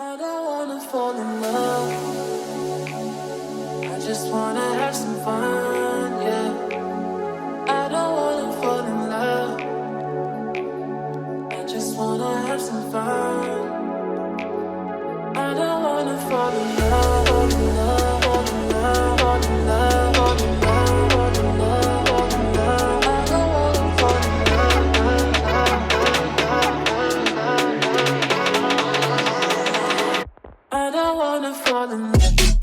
I don't wanna fall in love. I just wanna have some fun, yeah. I don't wanna fall in love. I just wanna have some fun. I don't wanna fall in love, fall in love, fall in love, fall in love, fall in love, fall in love, fall in love. I don't wanna fall in love. I don't wanna fall in love.